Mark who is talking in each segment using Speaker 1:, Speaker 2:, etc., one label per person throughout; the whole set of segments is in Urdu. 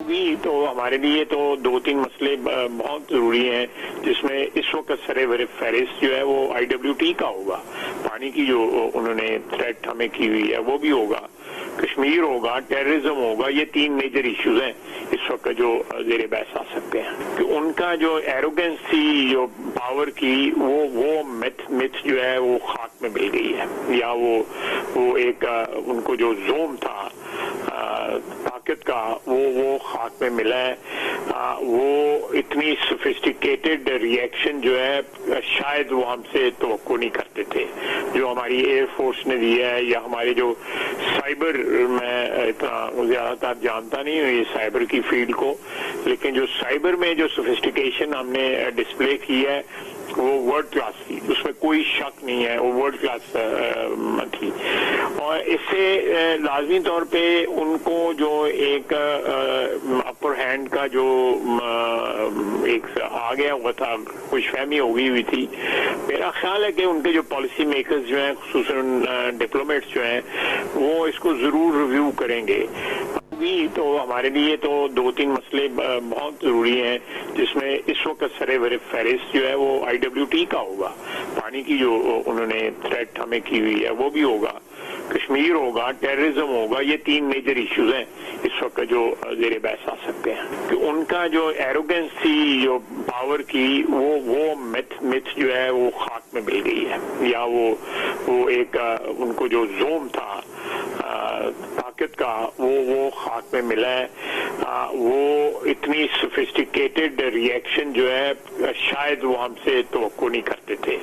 Speaker 1: بھی تو ہمارے لیے تو دو تین مسئلے بہت ضروری ہیں جس میں اس وقت سر فہرست جو ہے وہ IWT کا ہوگا. پانی کی جو انہوں نے تھریٹ ہمیں کی ہوئی ہے وہ بھی ہوگا, کشمیر ہوگا, ٹیررزم ہوگا. یہ تین میجر ایشوز ہیں اس وقت جو زیر بحث آ سکتے ہیں. کہ ان کا جو ایروگنس تھی جو پاور کی وہ متھ جو ہے وہ خاک میں مل گئی ہے, یا وہ ایک ان کو جو زوم تھا طاقت کا وہ خاک میں ملا ہے. وہ اتنی سوفسٹیکیٹڈ ریئیکشن جو ہے شاید وہ ہم سے توقع نہیں کرتے تھے جو ہماری ایئر فورس نے دیا ہے, یا ہمارے جو سائبر, میں اتنا زیادہ تر جانتا نہیں ہوں یہ سائبر کی فیلڈ کو, لیکن جو سائبر میں جو سوفسٹیکیشن ہم نے ڈسپلے کی ہے وہ ورلڈ کلاس تھی, اس میں کوئی شک نہیں ہے, وہ ورلڈ کلاس تھی. اور اس سے لازمی طور پہ ان کو جو ایک اپر ہینڈ کا جو ایک آ گیا ہوا تھا, خوش فہمی ہوئی تھی. میرا خیال ہے کہ ان کے جو پالیسی میکرز جو ہیں خصوصاً ڈپلومیٹس جو ہیں وہ اس کو ضرور ریویو کریں گے. بھی تو ہمارے لیے تو دو تین مسئلے بہت ضروری ہیں جس میں اس وقت سر فہرست جو ہے وہ IWT کا ہوگا. پانی کی جو انہوں نے تھریٹ ہمیں کی ہوئی ہے وہ بھی ہوگا, کشمیر ہوگا, ٹیررزم ہوگا. یہ تین میجر ایشوز ہیں اس وقت جو زیر بحث آ سکتے ہیں. کہ ان کا جو ایروگنس تھی جو پاور کی وہ متھ جو ہے وہ خاک میں مل گئی ہے, یا وہ ایک ان کو جو زوم تھا طاقت کا وہ خاک میں ملا ہے. وہ اتنی سوفسٹیکیٹڈ ریئیکشن جو ہے شاید وہ ہم سے توقع نہیں کرتے تھے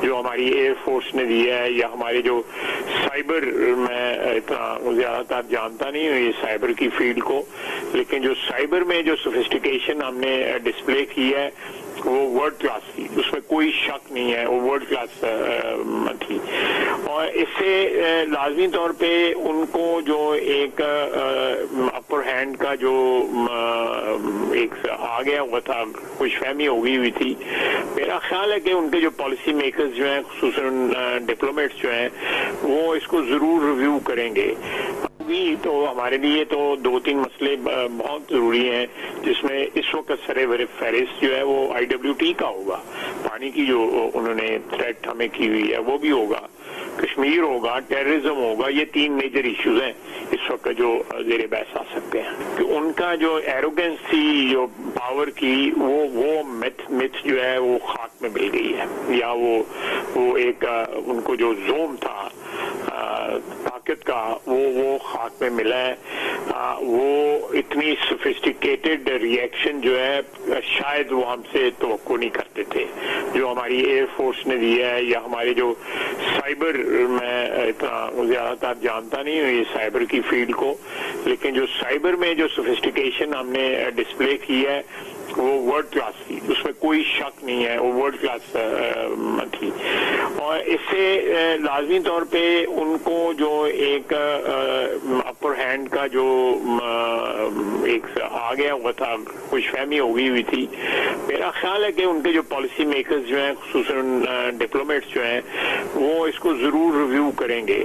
Speaker 1: جو ہماری ایئر فورس نے دیا ہے, یا ہمارے جو سائبر, میں اتنا زیادہ تر جانتا نہیں ہوں یہ سائبر کی فیلڈ کو, لیکن جو سائبر میں جو سوفسٹیکیشن ہم نے ڈسپلے کی ہے وہ ورلڈ کلاس تھی, اس میں کوئی شک نہیں ہے, وہ ورلڈ کلاس تھی. اور اس سے لازمی طور پہ ان کو جو ایک اپر ہینڈ کا جو ایک آ گیا ہوا تھا, خوش فہمی ہوئی تھی. میرا خیال ہے کہ ان کے جو پالیسی میکرز جو ہیں خصوصاً ڈپلومیٹس جو ہیں وہ اس کو ضرور ریویو کریں گے. بھی تو ہمارے لیے تو دو تین مسئلے بہت ضروری ہیں جس میں اس وقت سر فہرست جو ہے وہ IWT کا ہوگا. پانی کی جو انہوں نے تھریٹ ہمیں کی ہوئی ہے وہ بھی ہوگا, کشمیر ہوگا, ٹیررزم ہوگا. یہ تین میجر ایشوز ہیں اس وقت جو زیر بحث آ سکتے ہیں. کہ ان کا جو ایروگنس تھی جو پاور کی وہ متھ جو ہے وہ خاک میں مل گئی ہے, یا وہ ایک ان کو جو زوم تھا طاقت کا وہ خاک میں ملا ہے. وہ اتنی سوفسٹیکیٹڈ ریئیکشن جو ہے شاید وہ ہم سے توقع نہیں کرتے تھے جو ہماری ایئر فورس نے دیا ہے, یا ہمارے جو سائبر, میں اتنا زیادہ تر جانتا نہیں ہوں یہ سائبر کی فیلڈ کو, لیکن جو سائبر میں جو سوفسٹیکیشن ہم نے ڈسپلے کی ہے وہ ورلڈ کلاس تھی, اس میں کوئی شک نہیں ہے, وہ ورلڈ کلاس تھی. اور اس سے لازمی طور پہ ان کو جو ایک اپر ہینڈ کا جو ایک آ گیا ہوا تھا, خوش فہمی ہوئی تھی. میرا خیال ہے کہ ان کے جو پالیسی میکرز جو ہیں خصوصاً ڈپلومیٹس جو ہیں وہ اس کو ضرور ریویو کریں گے.